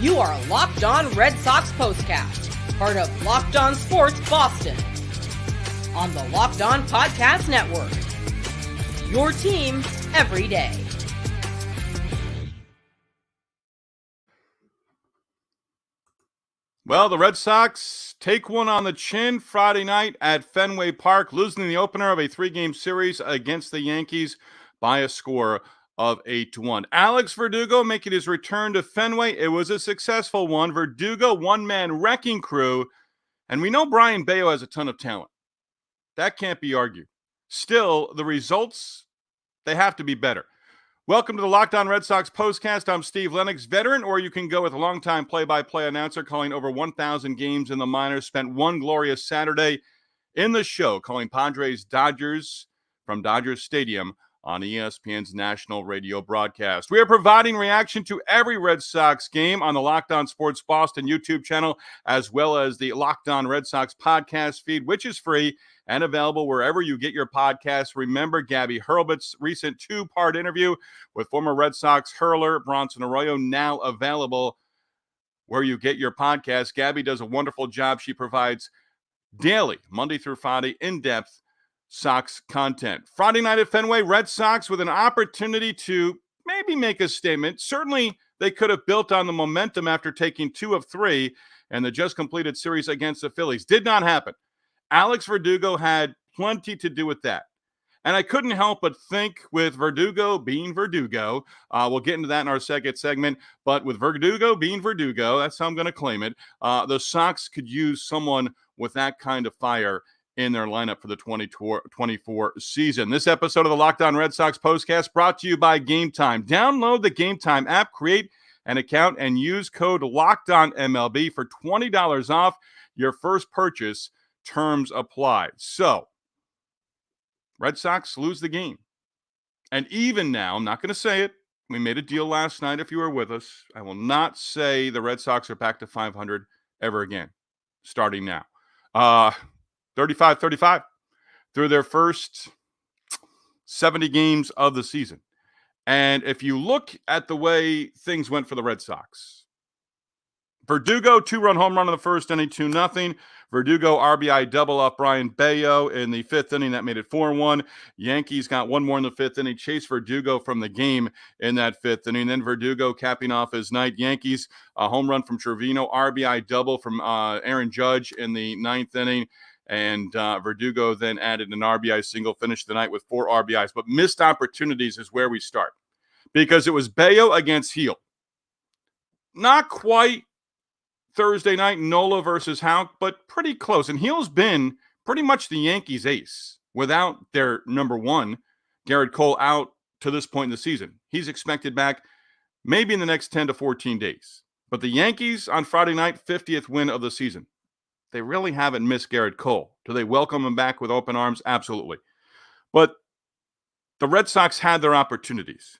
You are Locked On Red Sox POSTCAST, part of Locked On Sports Boston, on the Locked On Podcast Network. Your team every day. Well, the Red Sox take one on the chin Friday night at Fenway Park, losing the opener of a 3-game series against the Yankees by a score of 8-1. Alex Verdugo making his return to Fenway. It was a successful one. Verdugo, one-man wrecking crew. And we know Brayan Bello has a ton of talent. That can't be argued. Still, the results, they have to be better. Welcome to the Locked On Red Sox POSTCAST. I'm Steve Lennox, veteran, or you can go with a longtime play-by-play announcer calling over 1,000 games in the minors. Spent one glorious Saturday in the show calling Padres-Dodgers from Dodgers Stadium on ESPN's national radio broadcast. We are providing reaction to every Red Sox game on the Locked On Sports Boston YouTube channel, as well as the Locked On Red Sox podcast feed, which is free and available wherever you get your podcasts. Remember Gabby Hurlbut's recent 2-part interview with former Red Sox hurler Bronson Arroyo, now available where you get your podcasts. Gabby does a wonderful job. She provides daily, Monday through Friday, in-depth Sox content. Friday night at Fenway, Red Sox with an opportunity to maybe make a statement. Certainly, they could have built on the momentum after taking 2 of 3 in the just completed series against the Phillies. Did not happen. Alex Verdugo had plenty to do with that. And I couldn't help but think, with Verdugo being Verdugo, we'll get into that in our second segment, but with Verdugo being Verdugo, that's how I'm going to claim it, the Sox could use someone with that kind of fire in their lineup for the 2024 season. This episode of the Locked On Red Sox POSTCAST brought to you by Game Time. Download the Game Time app, create an account, and use code LOCKEDONMLB for $20 off your first purchase. Terms apply. So, Red Sox lose the game. And even now, I'm not going to say it. We made a deal last night if you were with us. I will not say the Red Sox are back to 500 ever again, starting now. 35-35 through their first 70 games of the season. And if you look at the way things went for the Red Sox, Verdugo, 2-run home run in the first inning, 2-0. Verdugo RBI double off Brayan Bello in the 5th inning. That made it 4-1. Yankees got one more in the 5th inning. Chased Verdugo from the game in that 5th inning. Then Verdugo capping off his night. Yankees, a home run from Trevino, RBI double from Aaron Judge in the 9th inning. And Verdugo then added an RBI single, finished the night with 4 RBIs. But missed opportunities is where we start, because it was Bello against Heel. Not quite Thursday night, Nola versus Houck, but pretty close. And Heel's been pretty much the Yankees' ace without their number one, Garrett Cole, out to this point in the season. He's expected back maybe in the next 10 to 14 days. But the Yankees on Friday night, 50th win of the season. They really haven't missed Garrett Cole. Do they welcome him back with open arms? Absolutely. But the Red Sox had their opportunities.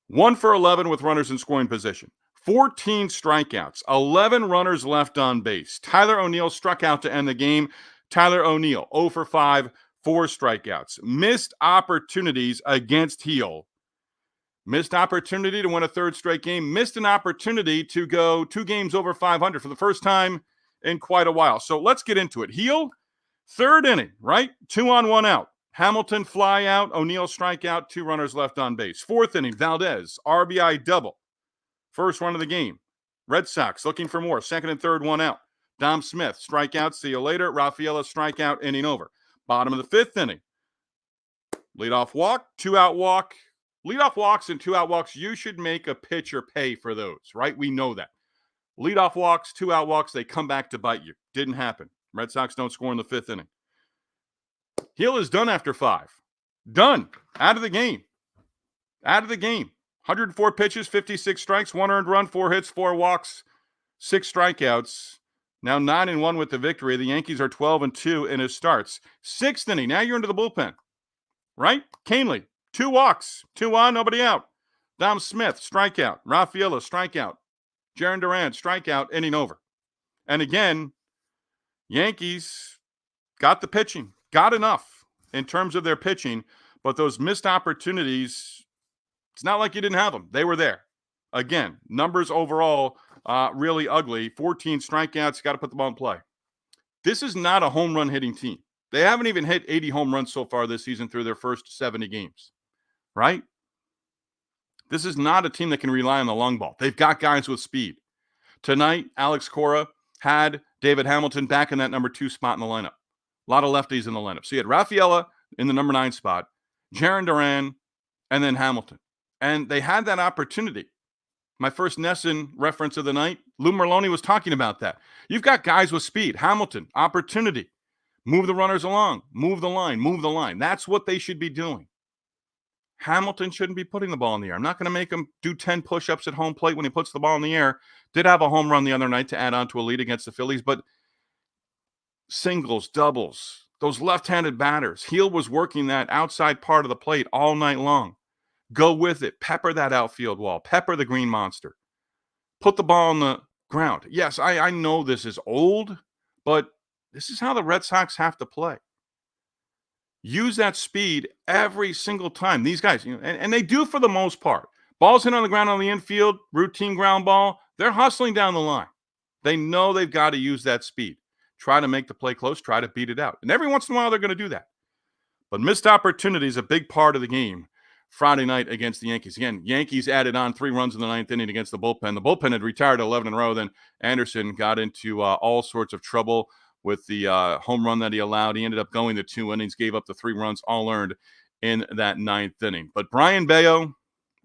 1 for 11 with runners in scoring position. 14 strikeouts. 11 runners left on base. Tyler O'Neill struck out to end the game. Tyler O'Neill, 0 for 5, 4 strikeouts. Missed opportunities against Heel. Missed opportunity to win a 3rd straight game. Missed an opportunity to go 2 games over 500 for the first time in quite a while. So let's get into it. Heel, 3rd inning, right? 2 on, 1 out. Hamilton fly out, O'Neill strikeout, 2 runners left on base. 4th inning, Valdez, RBI double. First run of the game. Red Sox looking for more. 2nd and 3rd, 1 out. Dom Smith, strikeout, see you later. Rafaela, strikeout, inning over. Bottom of the 5th inning. Leadoff walk, 2-out walk. Leadoff walks and 2-out walks, you should make a pitcher pay for those, right? We know that. Leadoff walks, 2-out walks, they come back to bite you. Didn't happen. Red Sox don't score in the 5th inning. Heel is done after 5. Done. Out of the game. Out of the game. 104 pitches, 56 strikes, 1 earned run, 4 hits, 4 walks, 6 strikeouts. Now 9-1 with the victory. The Yankees are 12-2 in his starts. 6th inning. Now you're into the bullpen, right? Canely, 2 walks, 2 on, nobody out. Dom Smith, strikeout. Rafaela, strikeout. Jarren Duran, strikeout, inning over. And again, Yankees got the pitching, got enough in terms of their pitching, But those missed opportunities, it's not like you didn't have them. They were there. Again, numbers overall really ugly. 14 strikeouts, got to put the ball in play. This is not a home run hitting team. They haven't even hit 80 home runs so far this season through their first 70 games, right? This is not a team that can rely on the long ball. They've got guys with speed. Tonight, Alex Cora had David Hamilton back in that number 2 spot in the lineup. A lot of lefties in the lineup. So you had Rafaela in the number 9 spot, Jarren Duran, and then Hamilton. And they had that opportunity. My first Nesson reference of the night, Lou Merloni was talking about that. You've got guys with speed. Hamilton, opportunity. Move the runners along. Move the line. Move the line. That's what they should be doing. Hamilton shouldn't be putting the ball in the air. I'm not going to make him do 10 push-ups at home plate when he puts the ball in the air. Did have a home run the other night to add on to a lead against the Phillies, but singles, doubles, those left-handed batters. Heel was working that outside part of the plate all night long. Go with it. Pepper that outfield wall. Pepper the green monster. Put the ball on the ground. Yes, I know this is old, but this is how the Red Sox have to play. Use that speed every single time. These guys, and they do for the most part. Balls hit on the ground on the infield, routine ground ball. They're hustling down the line. They know they've got to use that speed. Try to make the play close, try to beat it out. And every once in a while, they're going to do that. But missed opportunity is a big part of the game Friday night against the Yankees. Again, Yankees added on 3 runs in the 9th inning against the bullpen. The bullpen had retired 11 in a row. Then Anderson got into all sorts of trouble with the home run that he allowed. He ended up going to 2 innings, gave up the 3 runs, all earned in that 9th inning. But Brian Bello,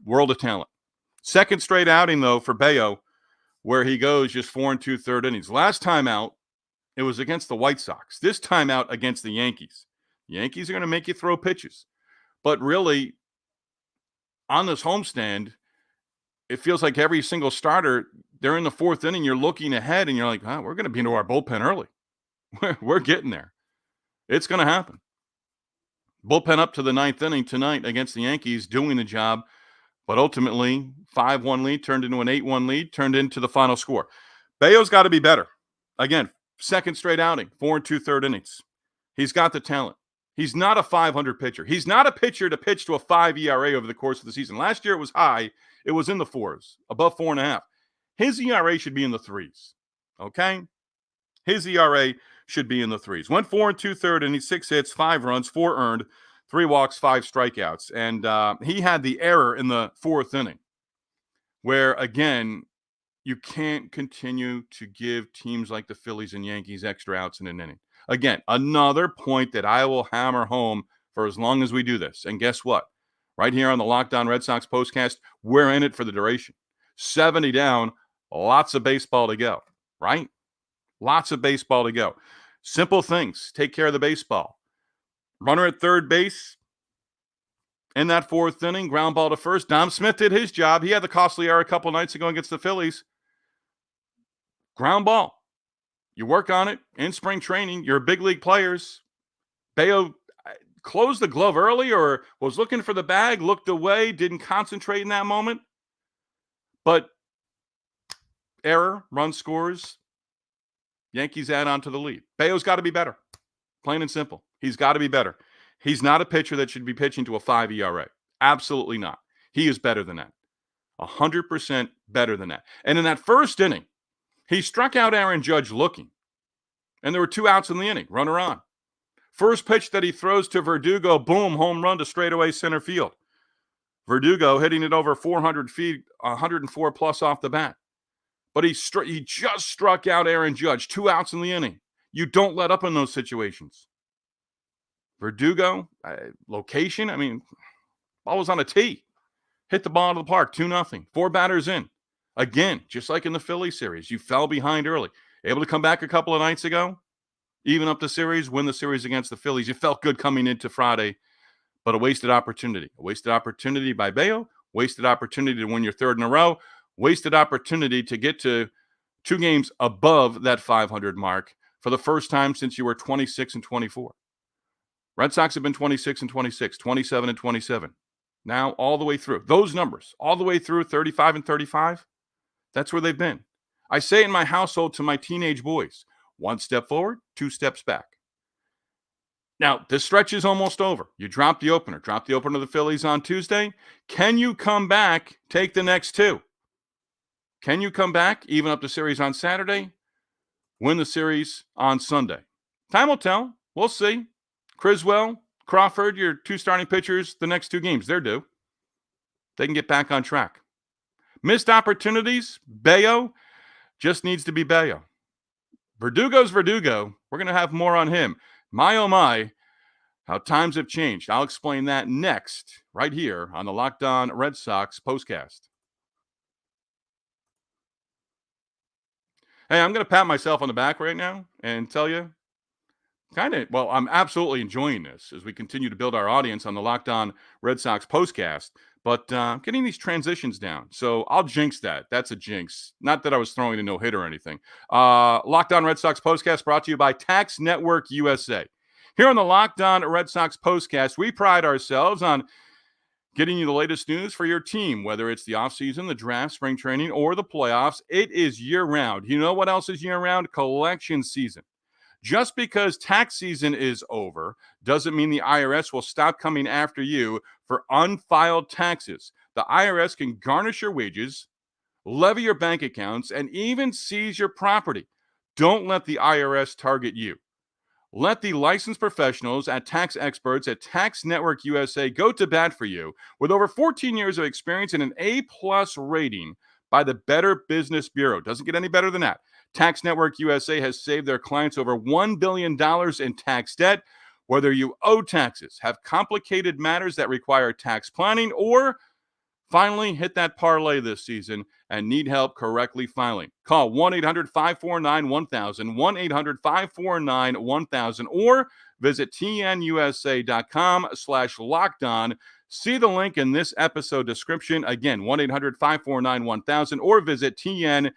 world of talent. Second straight outing, though, for Bello, where he goes just 4 2/3 innings. Last time out, it was against the White Sox. This time out against the Yankees. The Yankees are going to make you throw pitches. But really, on this homestand, it feels like every single starter, they're in the 4th inning, you're looking ahead, and you're like, we're going to be into our bullpen early. We're getting there. It's going to happen. Bullpen up to the 9th inning tonight against the Yankees, doing the job, but ultimately 5-1 lead turned into an 8-1 lead, turned into the final score. Bello's got to be better. Again, second straight outing, 4 2/3 innings. He's got the talent. He's not a 500 pitcher. He's not a pitcher to pitch to a 5 ERA over the course of the season. Last year it was high. It was in the 4s, above 4.5. His ERA should be in the 3s. Okay? His ERA should be in the 3s. Went 4 2/3 innings, 6 hits, 5 runs, 4 earned, 3 walks, 5 strikeouts. And he had the error in the 4th inning where, again, you can't continue to give teams like the Phillies and Yankees extra outs in an inning. Again, another point that I will hammer home for as long as we do this. And guess what? Right here on the Locked On Red Sox postcast, we're in it for the duration. 70 down, lots of baseball to go, right? Lots of baseball to go. Simple things. Take care of the baseball. Runner at third base in that 4th inning, ground ball to first. Dom Smith did his job. He had the costly error a couple nights ago against the Phillies. Ground ball. You work on it in spring training. You're big league players. Bello closed the glove early or was looking for the bag, looked away, didn't concentrate in that moment. But error, run scores. Yankees add on to the lead. Bello's got to be better. Plain and simple. He's got to be better. He's not a pitcher that should be pitching to a 5 ERA. Absolutely not. He is better than that. 100% better than that. And in that first inning, he struck out Aaron Judge looking. And there were 2 outs in the inning. Runner on. First pitch that he throws to Verdugo, boom, home run to straightaway center field. Verdugo hitting it over 400 feet, 104 plus off the bat. But he just struck out Aaron Judge. 2 outs in the inning. You don't let up in those situations. Verdugo, location, ball was on a tee. Hit the ball out of the park, 2-0. 4 batters in. Again, just like in the Philly series, you fell behind early. Able to come back a couple of nights ago, even up the series, win the series against the Phillies. You felt good coming into Friday, but a wasted opportunity. A wasted opportunity by Bello, wasted opportunity to win your 3rd in a row, wasted opportunity to get to 2 games above that 500 mark for the first time since you were 26 and 24. Red Sox have been 26 and 26, 27 and 27. Now all the way through. Those numbers, all the way through 35 and 35, that's where they've been. I say in my household to my teenage boys, 1 step forward, 2 steps back. Now, this stretch is almost over. You drop the opener to the Phillies on Tuesday. Can you come back, take the next two? Can you come back, even up the series on Saturday, win the series on Sunday? Time will tell. We'll see. Criswell, Crawford, your two starting pitchers, the next two games, they're due. They can get back on track. Missed opportunities, Bello just needs to be Bello. Verdugo's Verdugo. We're going to have more on him. My, oh my, how times have changed. I'll explain that next, right here on the Locked On Red Sox postcast. Hey, I'm going to pat myself on the back right now and tell you, I'm absolutely enjoying this as we continue to build our audience on the Locked On Red Sox postcast, but getting these transitions down. So I'll jinx that. That's a jinx. Not that I was throwing a no-hit or anything. Locked On Red Sox postcast brought to you by Tax Network USA. Here on the Locked On Red Sox postcast, we pride ourselves on getting you the latest news for your team, whether it's the offseason, the draft, spring training, or the playoffs. It is year-round. You know what else is year-round? Collection season. Just because tax season is over doesn't mean the IRS will stop coming after you for unfiled taxes. The IRS can garnish your wages, levy your bank accounts, and even seize your property. Don't let the IRS target you. Let the licensed professionals at tax experts at Tax Network USA go to bat for you. With over 14 years of experience and an A-plus rating by the Better Business Bureau. Doesn't get any better than that. Tax Network USA has saved their clients over $1 billion in tax debt. Whether you owe taxes, have complicated matters that require tax planning, or finally hit that parlay this season and need help correctly filing, call 1-800-549-1000, 1-800-549-1000, or visit tnusa.com/lockedon. See the link in this episode description. Again, 1-800-549-1000, or visit tnusa.com.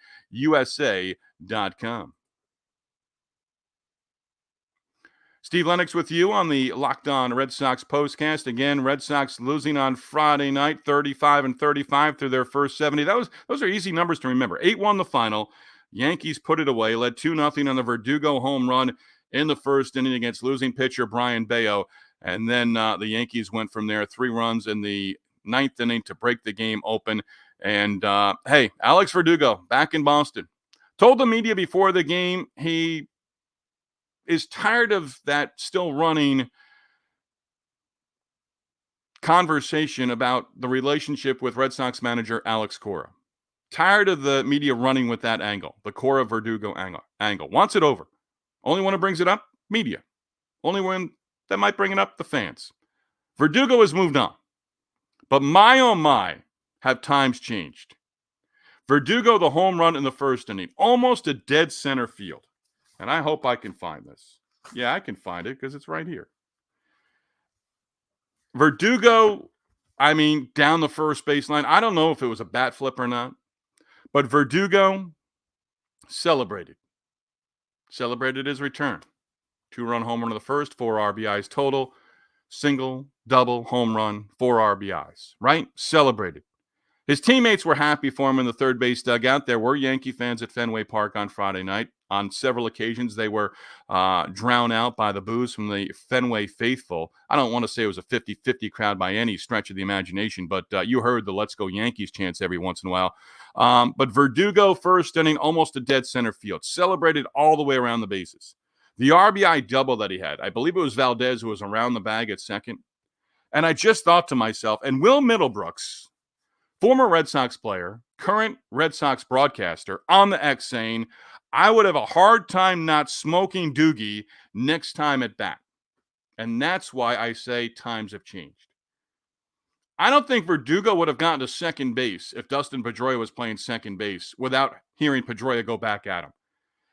Steve Lennox with you on the Locked On Red Sox postcast. Again, Red Sox losing on Friday night, 35-35 through their first 70. Those are easy numbers to remember. 8-1 the final. Yankees put it away, led 2-0 on the Verdugo home run in the first inning against losing pitcher Brian Bello. And then the Yankees went from there, 3 runs in the ninth inning to break the game open. And, hey, Alex Verdugo back in Boston. Told the media before the game he is tired of that still running conversation about the relationship with Red Sox manager Alex Cora. Tired of the media running with that angle, the Cora Verdugo angle. Wants it over. Only one who brings it up, media. Only one that might bring it up, the fans. Verdugo has moved on. But my, oh my, have times changed. Verdugo, the home run in the first inning, almost a dead center field. And I hope I can find this. Yeah, I can find it because it's right here. Verdugo, down the first baseline. I don't know if it was a bat flip or not, but Verdugo celebrated his return. 2-run home run in the first, 4 RBIs total, single, double, home run, 4 RBIs, right? Celebrated. His teammates were happy for him in the third base dugout. There were Yankee fans at Fenway Park on Friday night. On several occasions, they were drowned out by the boos from the Fenway faithful. I don't want to say it was a 50-50 crowd by any stretch of the imagination, but you heard the Let's Go Yankees chants every once in a while. But Verdugo, first inning, almost a dead center field. Celebrated all the way around the bases. The RBI double that he had, I believe it was Valdez who was around the bag at second. And I just thought to myself, and Will Middlebrooks, former Red Sox player, current Red Sox broadcaster, on the X saying, I would have a hard time not smoking Doogie next time at bat. And that's why I say times have changed. I don't think Verdugo would have gotten to second base if Dustin Pedroia was playing second base without hearing Pedroia go back at him.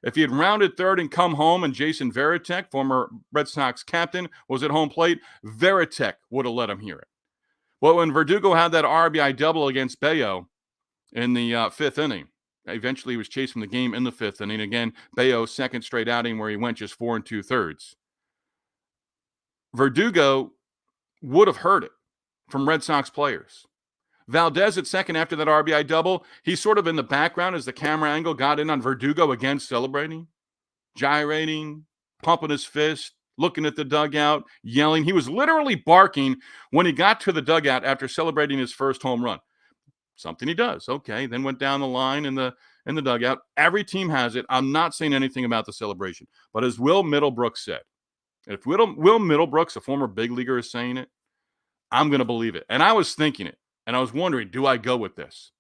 If he had rounded third and come home and Jason Varitek, former Red Sox captain, was at home plate, Varitek would have let him hear it. Well, when Verdugo had that RBI double against Bello in the fifth inning, eventually he was chased from the game in the fifth inning. Again, Bello's second straight outing where he went just 4 2/3. Verdugo would have heard it from Red Sox players. Valdez at second after that RBI double, he's sort of in the background as the camera angle got in on Verdugo again celebrating, gyrating, pumping his fist, looking at the dugout, yelling. He was literally barking when he got to the dugout after celebrating his first home run. Something he does. Okay, then went down the line in the dugout. Every team has it. I'm not saying anything about the celebration, but as Will Middlebrooks said, if Will Middlebrooks, a former big leaguer, is saying it, I'm going to believe it. And I was thinking it, and I was wondering, do I go with this?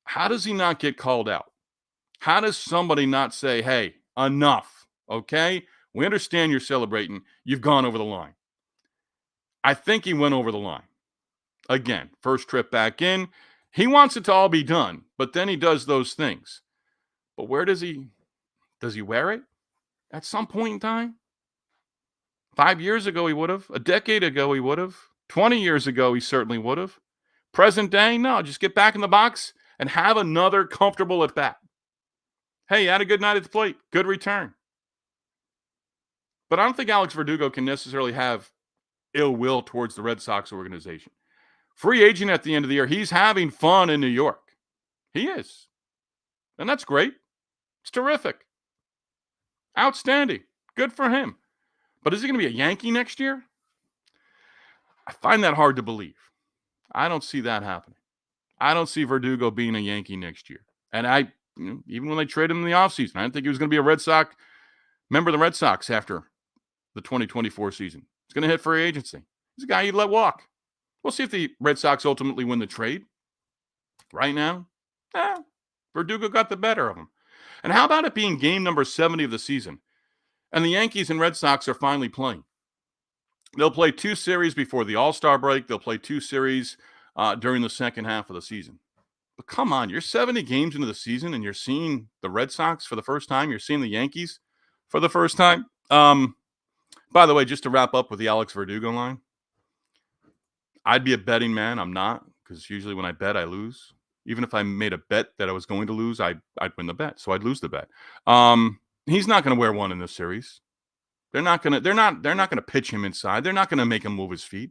How does he not get called out? How does somebody not say, hey, enough, okay? We understand you're celebrating. You've gone over the line. I think he went over the line. Again, first trip back in. He wants it to all be done, but then he does those things. But where does he wear it? At some point in time? 5 years ago, he would have. A decade ago, he would have. 20 years ago, he certainly would have. Present day, no, just get back in the box and have another comfortable at bat. Hey, you had a good night at the plate. Good return. But I don't think Alex Verdugo can necessarily have ill will towards the Red Sox organization. Free agent at the end of the year. He's having fun in New York. He is. And that's great. It's terrific. Outstanding. Good for him. But is he going to be a Yankee next year? I find that hard to believe. I don't see that happening. I don't see Verdugo being a Yankee next year. And even when they traded him in the offseason, I didn't think he was going to be a Red Sox member of the Red Sox after the 2024 season. He's going to hit free agency. He's a guy you'd let walk. We'll see if the Red Sox ultimately win the trade. Right now, Verdugo got the better of him. And how about it being game number 70 of the season? And the Yankees and Red Sox are finally playing. They'll play 2 series before the All-Star break. They'll play 2 series during the second half of the season. But come on, you're 70 games into the season and you're seeing the Red Sox for the first time. You're seeing the Yankees for the first time. By the way, just to wrap up with the Alex Verdugo line, I'd be a betting man. I'm not, because usually when I bet, I lose. Even if I made a bet that I was going to lose, I'd win the bet, so I'd lose the bet. He's not going to wear one in this series. They're not going to pitch him inside. They're not going to make him move his feet.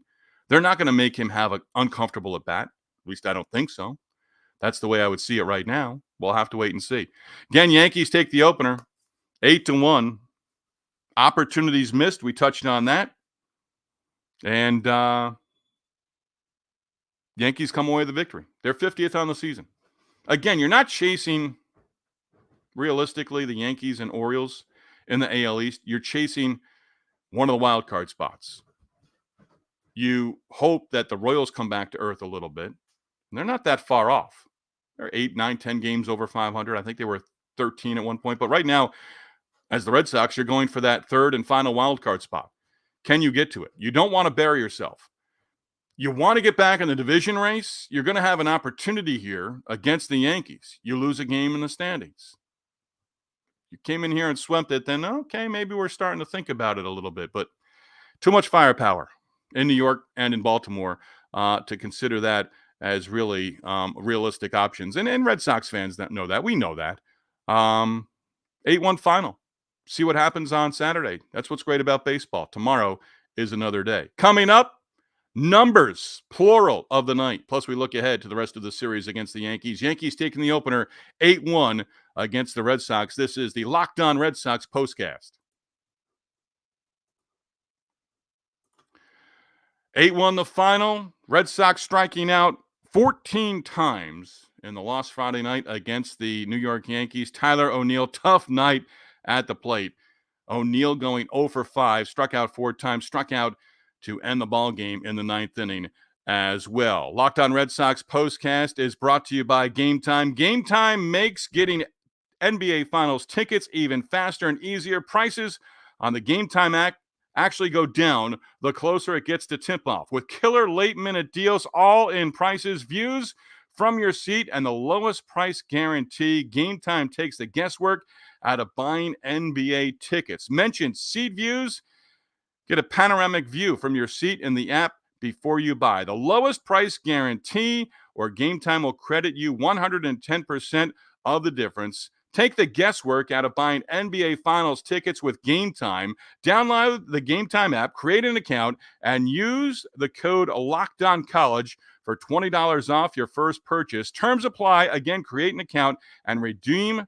They're not going to make him have an uncomfortable at bat. At least I don't think so. That's the way I would see it right now. We'll have to wait and see. Again, Yankees take the opener, 8-1. Opportunities missed. We touched on that. And Yankees come away with the victory. They're 50th on the season. Again, you're not chasing, realistically, the Yankees and Orioles in the AL East. You're chasing one of the wild card spots. You hope that the Royals come back to earth a little bit. And they're not that far off. They're 8, 9, 10 games over 500. I think they were 13 at one point. But right now, as the Red Sox, you're going for that third and final wild card spot. Can you get to it? You don't want to bury yourself. You want to get back in the division race. You're going to have an opportunity here against the Yankees. You lose a game in the standings. You came in here and swept it, then okay, maybe we're starting to think about it a little bit. But too much firepower in New York and in Baltimore to consider that as really realistic options. And Red Sox fans that know that. We know that. 8-1 final. See what happens on Saturday. That's what's great about baseball. Tomorrow is another day. Coming up, numbers, plural, of the night. Plus, we look ahead to the rest of the series against the Yankees. Yankees taking the opener 8-1 against the Red Sox. This is the Locked On Red Sox postcast. 8-1 the final. Red Sox striking out 14 times in the loss Friday night against the New York Yankees. Tyler O'Neill, tough night at the plate. O'Neill going 0 for 5, struck out 4 times, struck out to end the ball game in the 9th inning as well. Locked On Red Sox postcast is brought to you by Game Time. Game Time makes getting NBA Finals tickets even faster and easier. Prices on the Game Time app actually go down the closer it gets to tip-off. With killer late-minute deals, all-in prices, views from your seat, and the lowest price guarantee, Game Time takes the guesswork out of buying NBA tickets. Mention seat views. Get a panoramic view from your seat in the app before you buy. The lowest price guarantee, or Game Time will credit you 110% of the difference. Take the guesswork out of buying NBA Finals tickets with Game Time. Download the Game Time app, create an account, and use the code LOCKEDONCollege for $20 off your first purchase. Terms apply. Again, create an account and redeem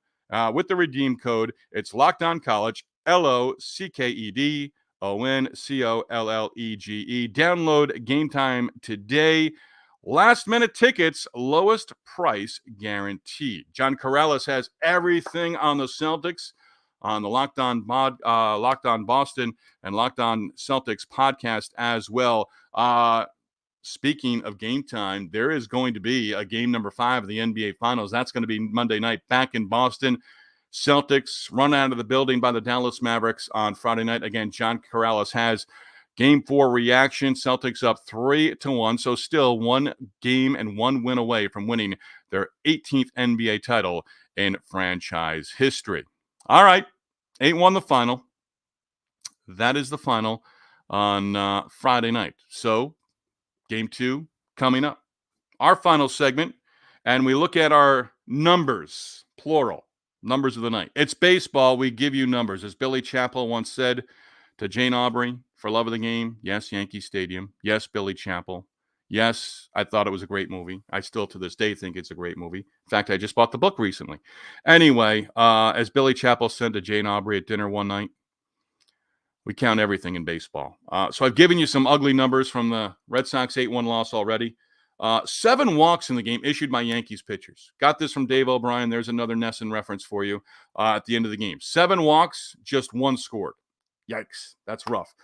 with the redeem code. It's LOCKEDONCollege, LOCKED ONCOLLEGE. Download Game Time today. Last minute tickets, lowest price guaranteed. John Corrales has everything on the Celtics on the Locked On Boston and Locked On Celtics podcast as well. Speaking of Game Time, there is going to be a game number 5 of the NBA Finals. That's going to be Monday night back in Boston. Celtics run out of the building by the Dallas Mavericks on Friday night. Again, John Corrales has Game 4 reaction. Celtics up 3-1, so still 1 game and 1 win away from winning their 18th NBA title in franchise history. All right, 8-1 the final. That is the final on Friday night. So Game 2 coming up. Our final segment, and we look at our numbers, plural, numbers of the night. It's baseball. We give you numbers. As Billy Chappell once said to Jane Aubrey, for love of the game, yes, Yankee Stadium. Yes, Billy Chappell. Yes, I thought it was a great movie. I still to this day think it's a great movie. In fact, I just bought the book recently. Anyway, as Billy Chappell said to Jane Aubrey at dinner one night, we count everything in baseball. So I've given you some ugly numbers from the Red Sox 8-1 loss already. 7 walks in the game issued by Yankees pitchers. Got this from Dave O'Brien. There's another Nesson reference for you at the end of the game. 7 walks, just 1 scored. Yikes, that's rough.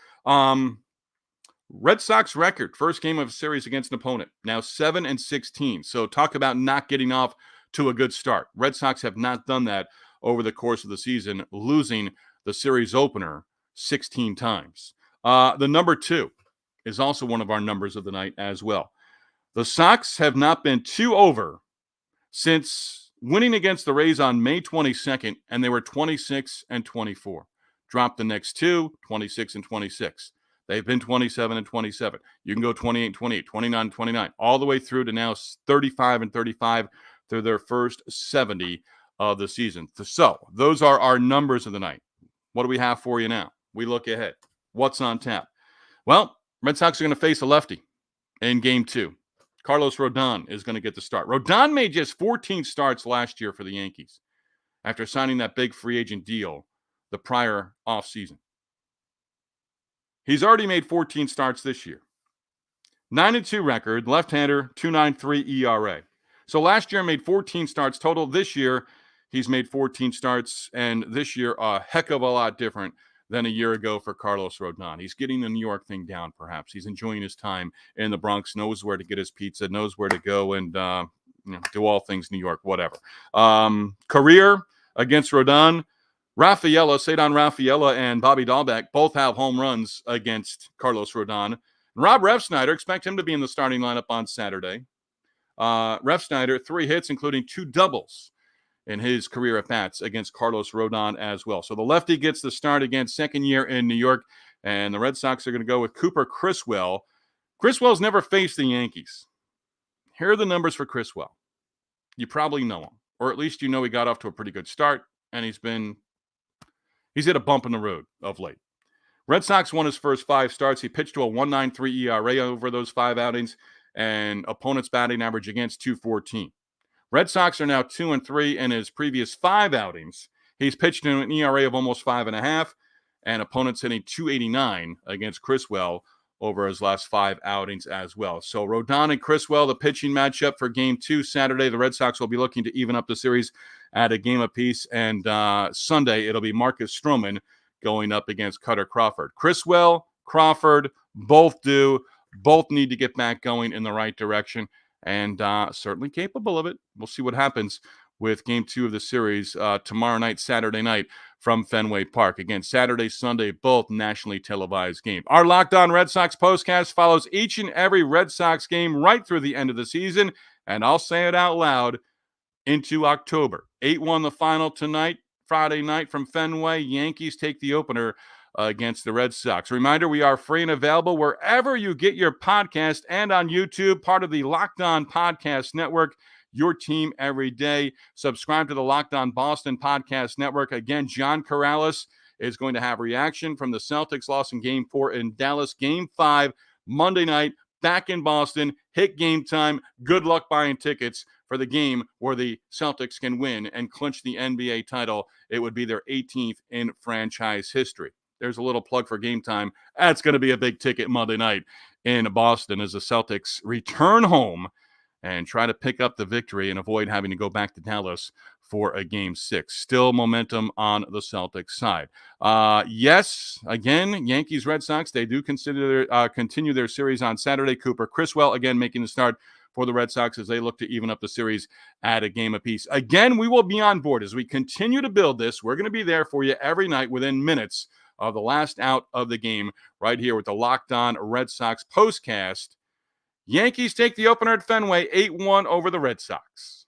Red Sox record, first game of a series against an opponent, now 7-16. So talk about not getting off to a good start. Red Sox have not done that over the course of the season, losing the series opener 16 times. The number 2 is also one of our numbers of the night as well. The Sox have not been 2 over since winning against the Rays on May 22nd, and they were 26-24. Dropped the next 2, 26-26. They've been 27-27. You can go 28-28, 29-29, all the way through to now 35-35 through their first 70 of the season. So those are our numbers of the night. What do we have for you now? We look ahead. What's on tap? Well, Red Sox are going to face a lefty in Game 2. Carlos Rodon is going to get the start. Rodon made just 14 starts last year for the Yankees after signing that big free agent deal the prior offseason. He's already made 14 starts this year. 9-2 record, left-hander, 2.93 ERA. So last year made 14 starts total. This year, he's made 14 starts, and this year a heck of a lot different than a year ago for Carlos Rodon. He's getting the New York thing down, perhaps. He's enjoying his time in the Bronx, knows where to get his pizza, knows where to go and do all things New York, whatever. Career against Rodon, Cedar Rafaela and Bobby Dahlbeck both have home runs against Carlos Rodon. Rob Refsnyder, expect him to be in the starting lineup on Saturday. Refsnyder, 3 hits, including 2 doubles in his career at-bats against Carlos Rodon as well. So the lefty gets the start again, second year in New York, and the Red Sox are going to go with Cooper Criswell. Criswell's never faced the Yankees. Here are the numbers for Criswell. You probably know him, or at least you know he got off to a pretty good start, and he's hit a bump in the road of late. Red Sox won his first 5 starts. He pitched to a 1.93 ERA over those 5 outings, and opponent's batting average against 214. Red Sox are now 2-3 in his previous 5 outings. He's pitched in an ERA of almost 5.5, and opponents hitting 289 against Criswell over his last 5 outings as well. So Rodon and Criswell, the pitching matchup for Game 2 Saturday. The Red Sox will be looking to even up the series at a game apiece, and Sunday it'll be Marcus Stroman going up against Cutter Crawford. Criswell, Crawford, both need to get back going in the right direction, and certainly capable of it. We'll see what happens with Game 2 of the series tomorrow night, Saturday night from Fenway Park. Again, Saturday, Sunday, both nationally televised games. Our Locked On Red Sox postcast follows each and every Red Sox game right through the end of the season, and I'll say it out loud, into October. 8-1 the final tonight, Friday night from Fenway. Yankees take the opener against the Red Sox. Reminder, we are free and available wherever you get your podcast and on YouTube, part of the Locked On Podcast Network, your team every day. Subscribe to the Locked On Boston Podcast Network. Again, John Corrales is going to have reaction from the Celtics loss in Game 4 in Dallas. Game 5, Monday night, back in Boston. Hit Game Time. Good luck buying tickets for the game where the Celtics can win and clinch the NBA title. It would be their 18th in franchise history. there's a little plug for Game Time. That's going to be a big ticket Monday night in Boston as the Celtics return home and try to pick up the victory and avoid having to go back to Dallas for a Game 6. Still momentum on the Celtics side. Yes, again, Yankees, Red Sox, they do continue their series on Saturday. Cooper Criswell, again, making the start for the Red Sox as they look to even up the series at a game apiece. Again, we will be on board as we continue to build this. We're going to be there for you every night within minutes of the last out of the game right here with the Locked On Red Sox postcast. Yankees take the opener at Fenway 8-1 over the Red Sox.